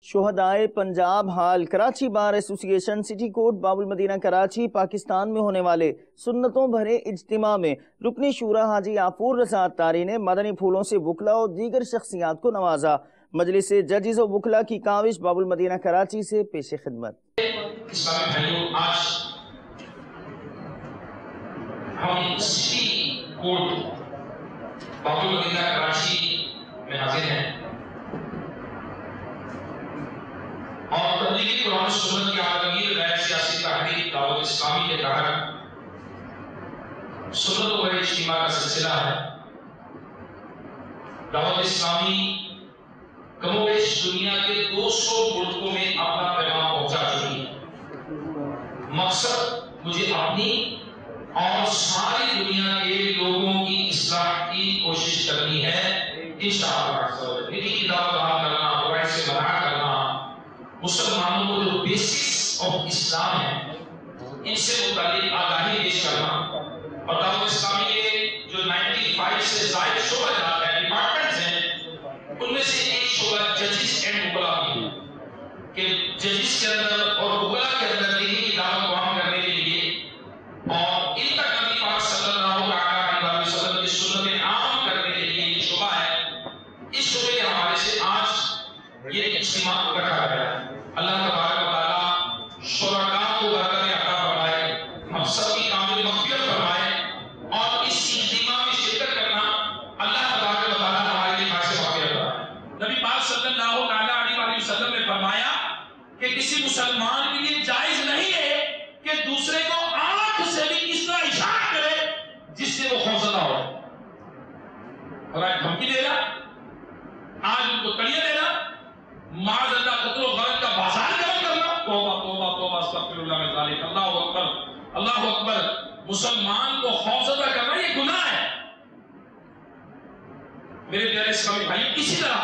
شہدائے پنجاب حال کراچی بار ایسوسی ایشن سٹی کورٹ باب المدینہ کراچی پاکستان میں ہونے والے سنتوں بھرے اجتماع میں رکنی شورا حاجی آفور رضا اتاری نے مدنی پھولوں سے وکلا اور دیگر شخصیات کو نوازا۔ مجلس ججز و وکلا کی کاوش باب المدینہ کراچی سے پیش خدمت۔ اسلامی بھائیوں، آج ہم سٹی کورٹ باب المدینہ کراچی میں حاضر ہیں اور تبلیغ قرآن و سنت کی عالمگیر غیر سیاسی تحریک دعوت اسلامی کے تحت سنت و بڑے اجتماع کا سلسلہ ہے۔ دعوت اسلامی کم و بیش دنیا کے 200 ملکوں میں اپنا پیغام پہنچا چکی ہے۔ مقصد مجھے اپنی اور ساری دنیا کے لوگوں کی اصلاح کی کوشش کرنی ہے۔ انشاءاللہ دینی کی دعوت کرنا، قواعد سے منع کرنا، مسلمانوں کو جو بیسکس آف اسلام ہے ان سے متعلق آگاہی پیش کرنا، اور دعوت اسلامی کے جو 95 سے زائد شعبہ ہیں، ڈپارٹمنٹس ہیں، ان میں سے ایک شعبہ ججز اینڈ وکلا بھی ہے کہ ججز کے اندر اور وکلا کے اندر دینی کی دعوت کو عام کرنے کے لیے اور ان تک نبی پاک صلی اللہ علیہ وسلم کی سنتیں عام کرنے کے لیے یہ شعبہ ہے۔ اس شعبے کے حوالے سے آج یہ اجتماع رکھا گیا ہے۔ اللہ تبارک و تعالیٰ شرکاء کو برکت عطا فرمائے، ہم سب کی کامل مغفرت فرمائے، اور اس اجتماع میں شرکت کرنا اللہ تبارک و تعالیٰ ہمارے لیے باعث مغفرت فرمائے۔ نبی پاک صلی اللہ علیہ وسلم نے فرمایا کہ کسی مسلمان کے لیے جائز نہیں ہے کہ دوسرے کو آنکھ سے بھی اس طرح اشارہ کرے جس سے وہ خوفزدہ ہو۔ اور آج دھمکی دے رہا، آج ان کو تڑیے دے رہا، معاذ اللہ قتل و غارت کا بازار گرم کرنا۔ توبہ توبہ توبہ استغفر اللہ من ذالک، اللہ اکبر اللہ اکبر۔ مسلمان کو خوفزدہ کرنا یہ گناہ ہے۔ میرے پیارے اسلامی بھائی، اسی طرح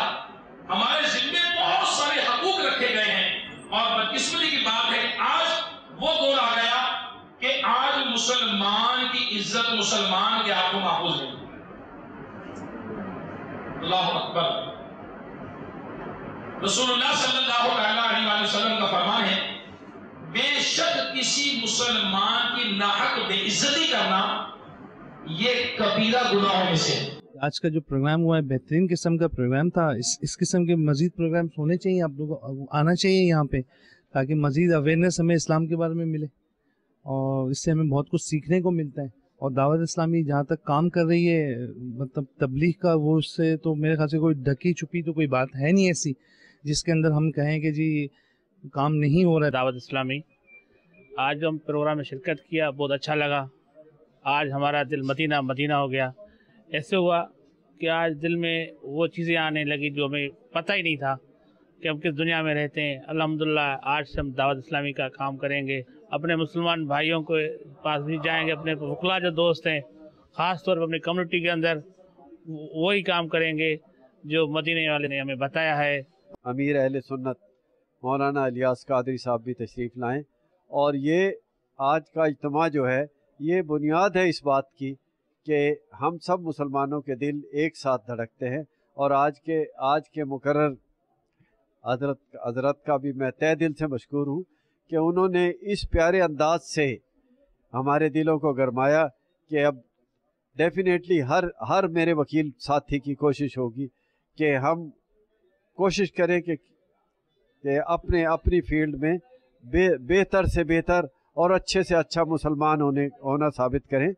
ہمارے ذمے بہت سارے حقوق رکھے گئے ہیں، اور بدقسمتی کی بات ہے کہ آج وہ دور آ گیا کہ آج مسلمان کی عزت مسلمان کے ہاتھوں محفوظ نہیں۔ اللہ اکبر۔ رسول اللہ صلی اللہ علیہ وسلم کا فرمان ہے، بے شک کسی مسلمان کی ناحق بے عزتی کرنا یہ کبیرہ گناہوں میں سے۔ آج کا جو پروگرام ہوا ہے بہترین قسم کا پروگرام تھا۔ اس قسم کے مزید پروگرامز ہونے چاہیے، آپ لوگوں کو آنا چاہیے یہاں پہ، تاکہ مزید اویئرنیس ہمیں اسلام کے بارے میں ملے، اور اس سے ہمیں بہت کچھ سیکھنے کو ملتا ہے۔ اور دعوت اسلامی جہاں تک کام کر رہی ہے مطلب تبلیغ کا، وہ اس سے تو میرے خیال سے کوئی ڈھکی چھپی تو کوئی بات ہے نہیں ایسی جس کے اندر ہم کہیں کہ جی کام نہیں ہو رہا ہے۔ دعوت اسلامی آج ہم پروگرام میں شرکت کیا، بہت اچھا لگا۔ آج ہمارا دل مدینہ مدینہ ہو گیا۔ ایسے ہوا کہ آج دل میں وہ چیزیں آنے لگی جو ہمیں پتہ ہی نہیں تھا کہ ہم کس دنیا میں رہتے ہیں۔ الحمدللہ آج سے ہم دعوت اسلامی کا کام کریں گے، اپنے مسلمان بھائیوں کے پاس بھی جائیں گے، اپنے وکلا جو دوست ہیں خاص طور پر اپنی کمیونٹی کے اندر وہی کام کریں گے جو مدینے والے نے ہمیں بتایا ہے۔ امیر اہل سنت مولانا الیاس قادری صاحب بھی تشریف لائیں، اور یہ آج کا اجتماع جو ہے یہ بنیاد ہے اس بات کی کہ ہم سب مسلمانوں کے دل ایک ساتھ دھڑکتے ہیں، اور آج کے مقرر حضرت کا بھی میں تہ دل سے مشکور ہوں کہ انہوں نے اس پیارے انداز سے ہمارے دلوں کو گرمایا کہ اب ڈیفینیٹلی ہر میرے وکیل ساتھی کی کوشش ہوگی کہ ہم کوشش کریں کہ اپنی فیلڈ میں بہتر سے بہتر اور اچھے سے اچھا مسلمان ہونا ثابت کریں۔